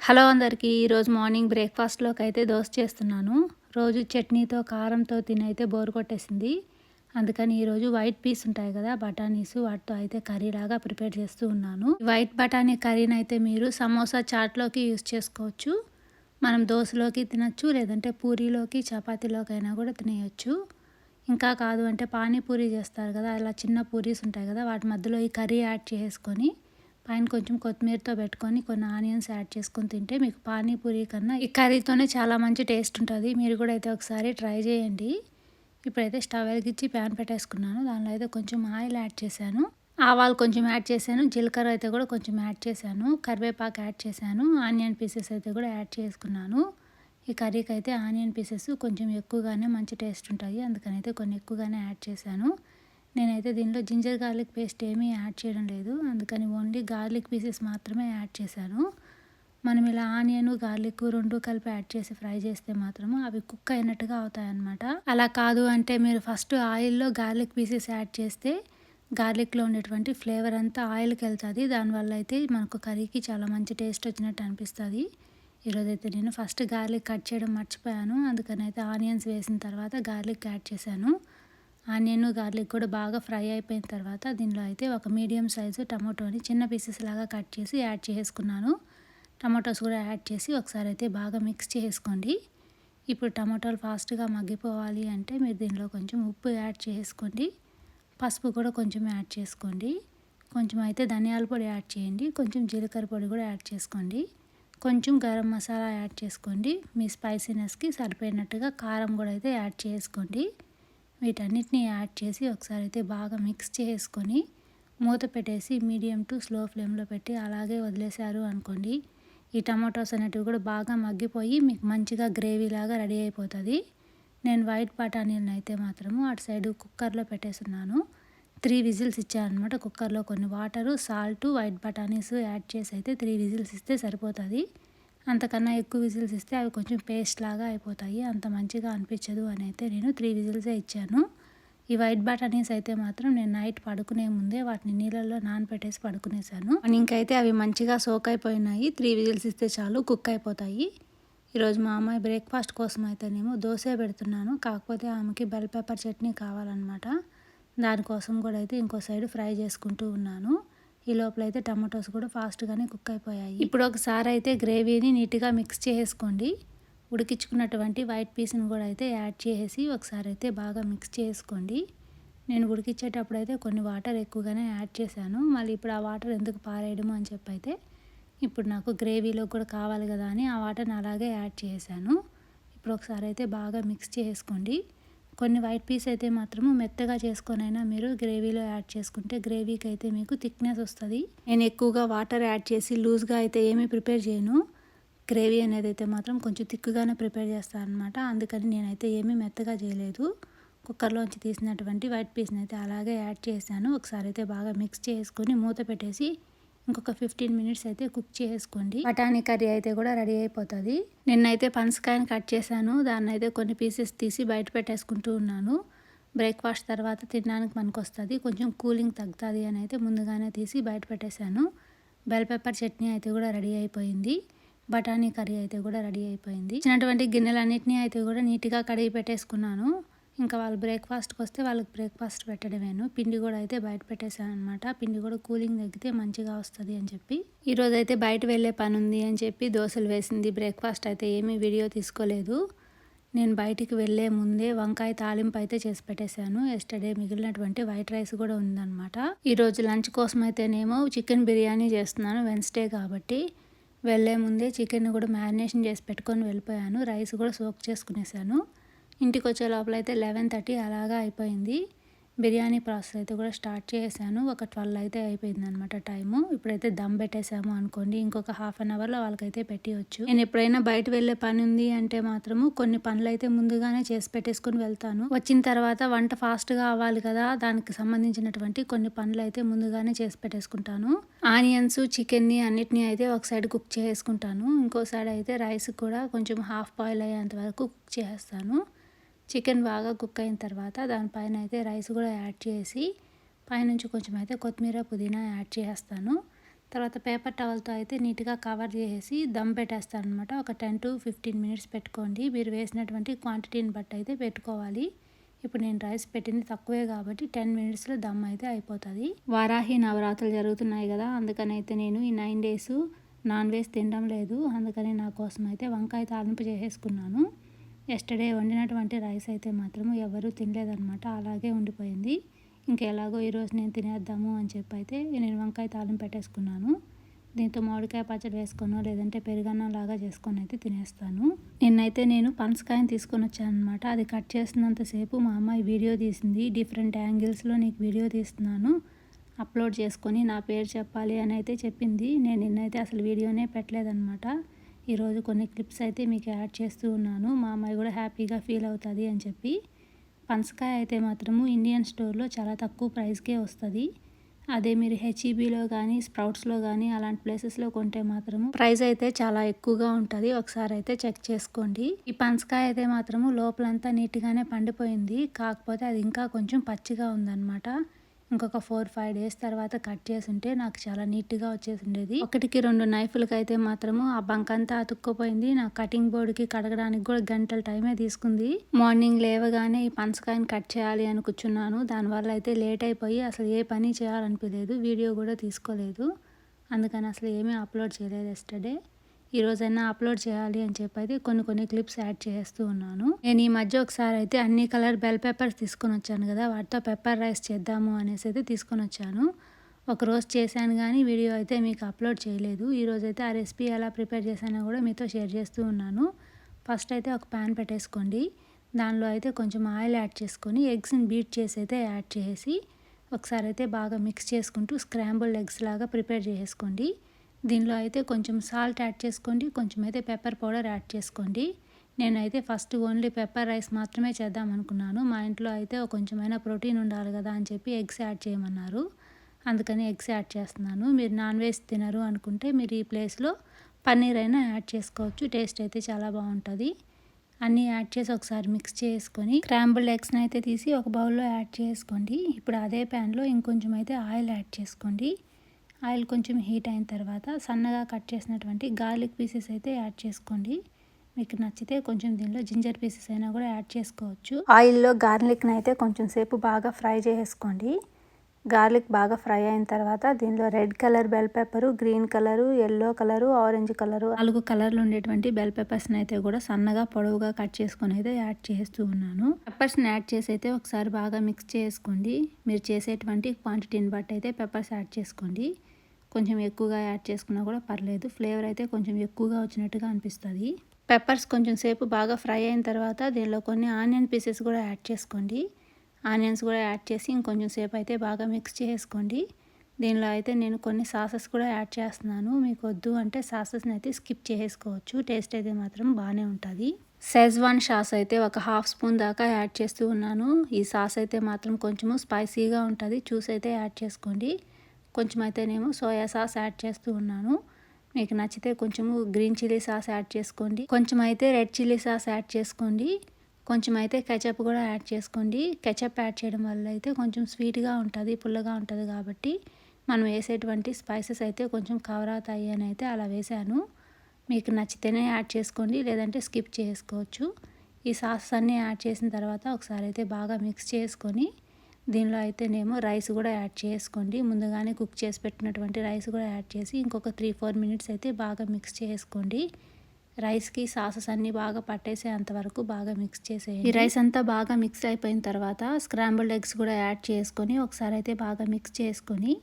Hello అందరికీ ఈరోజు morning బ్రేక్ఫాస్ట్లోకి అయితే దోశ చేస్తున్నాను. రోజు చట్నీతో కారంతో తిని అయితే బోర్ కొట్టేసింది. అందుకని ఈరోజు వైట్ పీస్ ఉంటాయి కదా బఠానీస్, వాటితో అయితే కర్రీలాగా ప్రిపేర్ చేస్తూ ఉన్నాను. వైట్ బఠానీ కర్రీని అయితే మీరు సమోసా చాట్లోకి యూస్ చేసుకోవచ్చు. మనం దోశలోకి తినచ్చు, లేదంటే పూరీలోకి చపాతీలోకి అయినా కూడా తినేయచ్చు. ఇంకా కాదు అంటే పానీపూరి చేస్తారు కదా, అలా చిన్న పూరీస్ ఉంటాయి కదా, వాటి మధ్యలో ఈ కర్రీ యాడ్ చేసుకొని పైన కొంచెం కొత్తిమీరతో పెట్టుకొని కొన్ని ఆనియన్స్ యాడ్ చేసుకొని తింటే మీకు పానీపూరి కన్నా ఈ కర్రీతోనే చాలా మంచి టేస్ట్ ఉంటుంది. మీరు కూడా అయితే ఒకసారి ట్రై చేయండి. ఇప్పుడైతే స్టవ్ వెలిగించి ప్యాన్ పెట్టేసుకున్నాను. దానిలో అయితే కొంచెం ఆయిల్ యాడ్ చేశాను, ఆవాలు కొంచెం యాడ్ చేశాను, జీలకర్ర అయితే కూడా కొంచెం యాడ్ చేశాను, కరివేపాకు యాడ్ చేశాను, ఆనియన్ పీసెస్ అయితే కూడా యాడ్ చేసుకున్నాను. ఈ కర్రీకి అయితే ఆనియన్ పీసెస్ కొంచెం ఎక్కువగానే మంచి టేస్ట్ ఉంటాయి, అందుకని అయితే కొన్ని ఎక్కువగానే యాడ్ చేశాను. నేనైతే దీనిలో జింజర్ గార్లిక్ పేస్ట్ ఏమీ యాడ్ చేయడం లేదు, అందుకని ఓన్లీ గార్లిక్ పీసెస్ మాత్రమే యాడ్ చేశాను. మనం ఇలా ఆనియన్ గార్లిక్ రెండు కలిపి యాడ్ చేసి ఫ్రై చేస్తే మాత్రము అవి కుక్ అయినట్టుగా అవుతాయన్నమాట. అలా కాదు అంటే మీరు ఫస్ట్ ఆయిల్లో గార్లిక్ పీసెస్ యాడ్ చేస్తే గార్లిక్లో ఉండేటువంటి ఫ్లేవర్ అంతా ఆయిల్కి వెళ్తుంది. దానివల్ల అయితే మనకు కర్రీకి చాలా మంచి టేస్ట్ వచ్చినట్టు అనిపిస్తుంది. ఈరోజైతే నేను ఫస్ట్ గార్లిక్ కట్ చేయడం మర్చిపోయాను, అందుకని అయితే ఆనియన్స్ వేసిన తర్వాత గార్లిక్ యాడ్ చేశాను. ఆనియన్ గార్లిక్ కూడా బాగా ఫ్రై అయిపోయిన తర్వాత దీనిలో అయితే ఒక మీడియం సైజు టమాటోని చిన్న పీసెస్ లాగా కట్ చేసి యాడ్ చేసుకున్నాను. టమాటోస్ కూడా యాడ్ చేసి ఒకసారి అయితే బాగా మిక్స్ చేసుకోండి. ఇప్పుడు టమాటోలు ఫాస్ట్గా మగ్గిపోవాలి అంటే మీరు దీనిలో కొంచెం ఉప్పు యాడ్ చేసుకోండి, పసుపు కూడా కొంచెం యాడ్ చేసుకోండి, కొంచెం అయితే ధనియాల పొడి యాడ్ చేయండి, కొంచెం జీలకర్ర పొడి కూడా యాడ్ చేసుకోండి, కొంచెం గరం మసాలా యాడ్ చేసుకోండి, మీ స్పైసీనెస్కి సరిపోయినట్టుగా కారం కూడా అయితే యాడ్ చేసుకోండి. వీటన్నిటిని యాడ్ చేసి ఒకసారి అయితే బాగా మిక్స్ చేసుకొని మూత పెట్టేసి మీడియం టు స్లో ఫ్లేమ్లో పెట్టి అలాగే వదిలేశారు అనుకోండి, ఈ టమాటోస్ అనేటివి కూడా బాగా మగ్గిపోయి మీకు మంచిగా గ్రేవీ లాగా రెడీ అయిపోతుంది. నేను వైట్ బఠానీలను అయితే మాత్రము అటు సైడ్ కుక్కర్లో పెట్టేస్తున్నాను. 3 విజిల్స్ ఇచ్చాను అనమాట. కుక్కర్లో కొన్ని వాటరు, సాల్ట్, వైట్ బఠానీస్ యాడ్ చేసి అయితే 3 విజిల్స్ ఇస్తే సరిపోతుంది. అంతకన్నా ఎక్కువ విజిల్స్ ఇస్తే అవి కొంచెం పేస్ట్ లాగా అయిపోతాయి, అంత మంచిగా అనిపించదు అని అయితే నేను 3 విజిల్సే ఇచ్చాను. ఈ వైట్ బఠానీస్ అయితే మాత్రం నేను నైట్ పడుకునే ముందే వాటిని నీళ్ళల్లో నానబెట్టేసి పడుకునేసాను. ఇంకైతే అవి మంచిగా సోక్ అయిపోయినాయి. 3 విజిల్స్ ఇస్తే చాలు కుక్ అయిపోతాయి. ఈరోజు మా అమ్మాయి బ్రేక్ఫాస్ట్ కోసం అయితేనేమో దోశ పెడుతున్నాను, కాకపోతే ఆమెకి బెల్ పెప్పర్ చట్నీ కావాలన్నమాట. దానికోసం కూడా అయితే ఇంకో సైడ్ ఫ్రై చేసుకుంటూ ఉన్నాను. ఈ లోపల అయితే టమాటోస్ కూడా ఫాస్ట్గానే కుక్ అయిపోయాయి. ఇప్పుడు ఒకసారి అయితే గ్రేవీని నీట్గా మిక్స్ చేసుకోండి. ఉడికించుకున్నటువంటి వైట్ పీస్ని కూడా అయితే యాడ్ చేసి ఒకసారి అయితే బాగా మిక్స్ చేసుకోండి. నేను ఉడికించేటప్పుడు అయితే కొన్ని వాటర్ ఎక్కువగానే యాడ్ చేశాను, మళ్ళీ ఇప్పుడు ఆ వాటర్ ఎందుకు పారేయడము అని చెప్పి అయితే ఇప్పుడు నాకు గ్రేవీలో కూడా కావాలి కదా అని ఆ వాటర్ని అలాగే యాడ్ చేశాను. ఇప్పుడు ఒకసారి అయితే బాగా మిక్స్ చేసుకోండి. కొన్ని వైట్ పీస్ అయితే మాత్రము మెత్తగా చేసుకొనైనా మీరు గ్రేవీలో యాడ్ చేసుకుంటే గ్రేవీకి అయితే మీకు థిక్నెస్ వస్తుంది. నేను ఎక్కువగా వాటర్ యాడ్ చేసి లూజ్గా అయితే ఏమీ ప్రిపేర్ చేయను. గ్రేవీ అనేది అయితే మాత్రం కొంచెం థిక్గానే ప్రిపేర్ చేస్తాను అనమాట. అందుకని నేనైతే ఏమీ మెత్తగా చేయలేదు. కుక్కర్లోంచి తీసినటువంటి వైట్ పీస్ని అయితే అలాగే యాడ్ చేశాను. ఒకసారి అయితే బాగా మిక్స్ చేసుకొని మూత పెట్టేసి ఇంకొక 15 మినిట్స్ అయితే కుక్ చేసుకోండి. బఠానీ కర్రీ అయితే కూడా రెడీ అయిపోతుంది. నిన్నైతే పనసకాయని కట్ చేశాను, దాన్ని అయితే కొన్ని పీసెస్ తీసి బయట పెట్టేసుకుంటూ ఉన్నాను. బ్రేక్ఫాస్ట్ తర్వాత తినడానికి మనకు వస్తుంది, కొంచెం కూలింగ్ తగ్గుతుంది అని అయితే ముందుగానే తీసి బయట పెట్టేశాను. బెల్ పెప్పర్ చట్నీ అయితే కూడా రెడీ అయిపోయింది. బఠానీ కర్రీ అయితే కూడా రెడీ అయిపోయింది. చిన్నటువంటి గిన్నెలన్నింటినీ అయితే కూడా నీట్గా కడిగి పెట్టేసుకున్నాను. ఇంకా వాళ్ళు బ్రేక్ఫాస్ట్కి వస్తే వాళ్ళకి బ్రేక్ఫాస్ట్ పెట్టడమేను. పిండి కూడా అయితే బయట పెట్టేశాను అనమాట. పిండి కూడా కూలింగ్ తగ్గితే మంచిగా వస్తుంది అని చెప్పి ఈరోజు అయితే బయట వెళ్ళే పని ఉంది అని చెప్పి దోశలు వేసింది. బ్రేక్ఫాస్ట్ అయితే ఏమీ వీడియో తీసుకోలేదు. నేను బయటికి వెళ్ళే ముందే వంకాయ తాలింపు అయితే చేసి పెట్టేశాను. ఎస్టర్డే మిగిలినటువంటి వైట్ రైస్ కూడా ఉందన్నమాట. ఈరోజు లంచ్ కోసం అయితేనేమో చికెన్ బిర్యానీ చేస్తున్నాను, వెన్స్డే కాబట్టి. వెళ్ళే ముందే చికెన్ కూడా మ్యారినేషన్ చేసి పెట్టుకొని వెళ్ళిపోయాను. రైస్ కూడా సోక్ చేసుకునేసాను. ఇంటికి వచ్చే లోపల అయితే 11:30 అలాగా అయిపోయింది. బిర్యానీ ప్రాసెస్ అయితే కూడా స్టార్ట్ చేశాను. ఒక 12 అయితే అయిపోయింది అనమాట టైము. ఇప్పుడైతే దమ్ పెట్టేసాము అనుకోండి, ఇంకొక హాఫ్ అన్ అవర్లో వాళ్ళకైతే పెట్టివచ్చు. నేను ఎప్పుడైనా బయట వెళ్ళే పని ఉంది అంటే మాత్రము కొన్ని పనులు అయితే ముందుగానే చేసి పెట్టేసుకుని వెళ్తాను. వచ్చిన తర్వాత వంట ఫాస్ట్గా అవ్వాలి కదా, దానికి సంబంధించినటువంటి కొన్ని పనులు అయితే ముందుగానే చేసి పెట్టేసుకుంటాను. ఆనియన్స్, చికెన్ని అన్నిటినీ అయితే ఒక సైడ్ కుక్ చేసుకుంటాను, ఇంకో సైడ్ అయితే రైస్ కూడా కొంచెం హాఫ్ బాయిల్ అయ్యేంత వరకు కుక్ చేస్తాను. చికెన్ బాగా కుక్ అయిన తర్వాత దానిపైన అయితే రైస్ కూడా యాడ్ చేసి పైనుంచి కొంచెం అయితే కొత్తిమీర పుదీనా యాడ్ చేస్తాను. తర్వాత పేపర్ టవల్తో అయితే నీట్గా కవర్ చేసేసి దమ్ పెట్టేస్తాను అనమాట. ఒక 10 to 15 మినిట్స్ పెట్టుకోండి. మీరు వేసినటువంటి క్వాంటిటీని బట్టి అయితే పెట్టుకోవాలి. ఇప్పుడు నేను రైస్ పెట్టింది తక్కువే కాబట్టి 10 మినిట్స్లో దమ్ అయితే అయిపోతుంది. వారాహి నవరాత్రులు జరుగుతున్నాయి కదా, అందుకని అయితే నేను ఈ 9 days నాన్ వెజ్ తినడం లేదు. అందుకని నా కోసం అయితే వంకాయ తాలింపు చేసేసుకున్నాను. ఎస్టర్డే వండినటువంటి రైస్ అయితే మాత్రము ఎవరూ తినలేదన్నమాట, అలాగే ఉండిపోయింది. ఇంకెలాగో ఈరోజు నేను తినేద్దాము అని చెప్పి అయితే నేను వంకాయ తాలింపు పెట్టేసుకున్నాను. దీంతో మామిడికాయ పచ్చడి వేసుకొనో లేదంటే పెరుగన్నం లాగా చేసుకొని అయితే తినేస్తాను. నిన్నైతే నేను పనసకాయని తీసుకొని వచ్చాను అనమాట. అది కట్ చేస్తున్నంతసేపు మా అమ్మాయి వీడియో తీసింది. డిఫరెంట్ యాంగిల్స్లో నీకు వీడియో తీస్తున్నాను, అప్లోడ్ చేసుకొని నా పేరు చెప్పాలి అని అయితే చెప్పింది. నేను నిన్నైతే అసలు వీడియోనే పెట్టలేదన్నమాట. ఈరోజు కొన్ని క్లిప్స్ అయితే మీకు యాడ్ చేస్తూ ఉన్నాను. మా అమ్మాయి కూడా హ్యాపీగా ఫీల్ అవుతుంది అని చెప్పి. పనసకాయ అయితే మాత్రము ఇండియన్ స్టోర్లో చాలా తక్కువ ప్రైస్కే వస్తుంది. అదే మీరు హెచ్ఈబీలో కానీ స్ప్రౌట్స్లో కానీ అలాంటి ప్లేసెస్లో కొంటే మాత్రము ప్రైస్ అయితే చాలా ఎక్కువగా ఉంటుంది. ఒకసారి అయితే చెక్ చేసుకోండి. ఈ పనసకాయ అయితే మాత్రము లోపలంతా నీట్గానే పండిపోయింది, కాకపోతే అది ఇంకా కొంచెం పచ్చిగా ఉందన్నమాట. ఇంకొక 4-5 days తర్వాత కట్ చేసి ఉంటే నాకు చాలా నీట్గా వచ్చేసి ఉండేది. 1-2 నైఫ్లకి అయితే మాత్రము ఆ బంకంతా అతుక్కుపోయింది. నా కటింగ్ బోర్డుకి కడగడానికి కూడా గంటల టైమే తీసుకుంది. మార్నింగ్ లేవగానే ఈ పనసకాయని కట్ చేయాలి అని కూర్చున్నాను. దానివల్ల అయితే లేట్ అయిపోయి అసలు ఏ పని చేయాలనిపించలేదు, వీడియో కూడా తీసుకోలేదు. అందుకని అసలు ఏమీ అప్లోడ్ చేయలేదు ఎస్టర్డే. ఈరోజైనా అప్లోడ్ చేయాలి అని చెప్పి అయితే కొన్ని క్లిప్స్ యాడ్ చేస్తూ ఉన్నాను. నేను ఈ మధ్య ఒకసారి అయితే అన్ని కలర్ బెల్ పెప్పర్స్ తీసుకొని వచ్చాను కదా, వాటితో పెప్పర్ రైస్ చేద్దాము అనేసి అయితే తీసుకొని వచ్చాను. ఒకరోజు చేశాను కానీ వీడియో అయితే మీకు అప్లోడ్ చేయలేదు. ఈరోజు అయితే ఆ రెసిపీ ఎలా ప్రిపేర్ చేశానో కూడా మీతో షేర్ చేస్తూ ఉన్నాను. ఫస్ట్ అయితే ఒక ప్యాన్ పెట్టేసుకోండి. దానిలో అయితే కొంచెం ఆయిల్ యాడ్ చేసుకొని ఎగ్స్ని బీట్ చేసి అయితే యాడ్ చేసి ఒకసారి అయితే బాగా మిక్స్ చేసుకుంటూ స్క్రాంబుల్డ్ ఎగ్స్ లాగా ప్రిపేర్ చేసుకోండి. దీనిలో అయితే కొంచెం సాల్ట్ యాడ్ చేసుకోండి, కొంచెం అయితే పెప్పర్ పౌడర్ యాడ్ చేసుకోండి. నేనైతే ఫస్ట్ ఓన్లీ పెప్పర్ రైస్ మాత్రమే చేద్దాం అనుకున్నాను. మా ఇంట్లో అయితే కొంచెమైనా ప్రోటీన్ ఉండాలి కదా అని చెప్పి ఎగ్స్ యాడ్ చేయమన్నారు, అందుకని ఎగ్స్ యాడ్ చేస్తున్నాను. మీరు నాన్ వెజ్ తినరు అనుకుంటే మీరు ఈ ప్లేస్లో పన్నీర్ అయినా యాడ్ చేసుకోవచ్చు, టేస్ట్ అయితే చాలా బాగుంటుంది. అన్నీ యాడ్ చేసి ఒకసారి మిక్స్ చేసుకొని స్క్రాంబుల్డ్ ఎగ్స్ని అయితే తీసి ఒక బౌల్లో యాడ్ చేసుకోండి. ఇప్పుడు అదే ప్యాన్లో ఇంకొంచెం అయితే ఆయిల్ యాడ్ చేసుకోండి. ఆయిల్ కొంచెం హీట్ అయిన తర్వాత సన్నగా కట్ చేసినటువంటి గార్లిక్ పీసెస్ అయితే యాడ్ చేసుకోండి. మీకు నచ్చితే కొంచెం దీనిలో జింజర్ పీసెస్ అయినా కూడా యాడ్ చేసుకోవచ్చు. ఆయిల్లో గార్లిక్ని అయితే కొంచెం సేపు బాగా ఫ్రై చేసుకోండి. గార్లిక్ బాగా ఫ్రై అయిన తర్వాత దీనిలో red colour bell pepper, green colour, yellow colour, orange colour 4 కలర్లు ఉండేటువంటి బెల్ పెప్పర్స్ని అయితే కూడా సన్నగా పొడవుగా కట్ చేసుకొని అయితే యాడ్ చేస్తూ ఉన్నాను. పెప్పర్స్ని యాడ్ చేసి అయితే ఒకసారి బాగా మిక్స్ చేసుకోండి. మీరు చేసేటువంటి క్వాంటిటీని బట్టి అయితే పెప్పర్స్ యాడ్ చేసుకోండి. కొంచెం ఎక్కువగా యాడ్ చేసుకున్నా కూడా పర్లేదు, ఫ్లేవర్ అయితే కొంచెం ఎక్కువగా వచ్చినట్టుగా అనిపిస్తుంది. పెప్పర్స్ కొంచెం సేపు బాగా ఫ్రై అయిన తర్వాత దీనిలో కొన్ని ఆనియన్ పీసెస్ కూడా యాడ్ చేసుకోండి. ఆనియన్స్ కూడా యాడ్ చేసి ఇంకొంచెం సేపు అయితే బాగా మిక్స్ చేసుకోండి. దీనిలో అయితే నేను కొన్ని సాసెస్ కూడా యాడ్ చేస్తున్నాను. మీకు వద్దు అంటే సాసెస్ని అయితే స్కిప్ చేసుకోవచ్చు, టేస్ట్ అయితే మాత్రం బాగానే ఉంటుంది. షెజ్వాన్ సాస్ అయితే ఒక 1/2 స్పూన్ దాకా యాడ్ చేస్తూ ఉన్నాను. ఈ సాస్ అయితే మాత్రం కొంచెము స్పైసీగా ఉంటుంది, చూసి అయితే యాడ్ చేసుకోండి. కొంచెం అయితేనేమో సోయా సాస్ యాడ్ చేస్తూ ఉన్నాను. మీకు నచ్చితే కొంచెము గ్రీన్ చిల్లీ సాస్ యాడ్ చేసుకోండి, కొంచెం అయితే రెడ్ చిల్లీ సాస్ యాడ్ చేసుకోండి, కొంచెం అయితే కెచప్ కూడా యాడ్ చేసుకోండి. కెచప్ యాడ్ చేయడం వల్ల అయితే కొంచెం స్వీట్గా ఉంటుంది, పుల్లగా ఉంటుంది కాబట్టి మనం వేసేటువంటి స్పైసెస్ అయితే కొంచెం కవర్ అవుతాయి అని అయితే అలా వేసాను. మీకు నచ్చితేనే యాడ్ చేసుకోండి, లేదంటే స్కిప్ చేసుకోవచ్చు. ఈ సాస్ అన్నీ యాడ్ చేసిన తర్వాత ఒకసారి అయితే బాగా మిక్స్ చేసుకొని దీనిలో అయితేనేమో రైస్ కూడా యాడ్ చేసుకోండి. ముందుగానే కుక్ చేసి పెట్టినటువంటి రైస్ కూడా యాడ్ చేసి ఇంకొక 3-4 మినిట్స్ అయితే బాగా మిక్స్ చేసుకోండి. రైస్కి సాసెస్ అన్నీ బాగా పట్టేసేంత వరకు బాగా మిక్స్ చేసేయండి. ఈ రైస్ అంతా బాగా మిక్స్ అయిపోయిన తర్వాత స్క్రాంబుల్డ్ ఎగ్స్ కూడా యాడ్ చేసుకొని ఒకసారి అయితే బాగా మిక్స్ చేసుకొని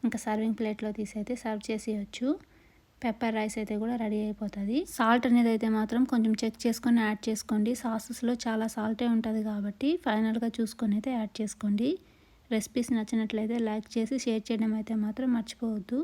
ఇంకా సర్వింగ్ ప్లేట్లో తీసి అయితే సర్వ్ చేసేయచ్చు. పెప్పర్ రైస్ అయితే కూడా రెడీ అయిపోతుంది. సాల్ట్ అనేది అయితే మాత్రం కొంచెం చెక్ చేసుకొని యాడ్ చేసుకోండి. సాసెస్లో చాలా సాల్టే ఉంటుంది కాబట్టి ఫైనల్గా చూసుకొని అయితే యాడ్ చేసుకోండి. రెసిపీస్ నచ్చినట్లయితే లైక్ చేసి షేర్ చేయడం అయితే మాత్రం మర్చిపోవద్దు.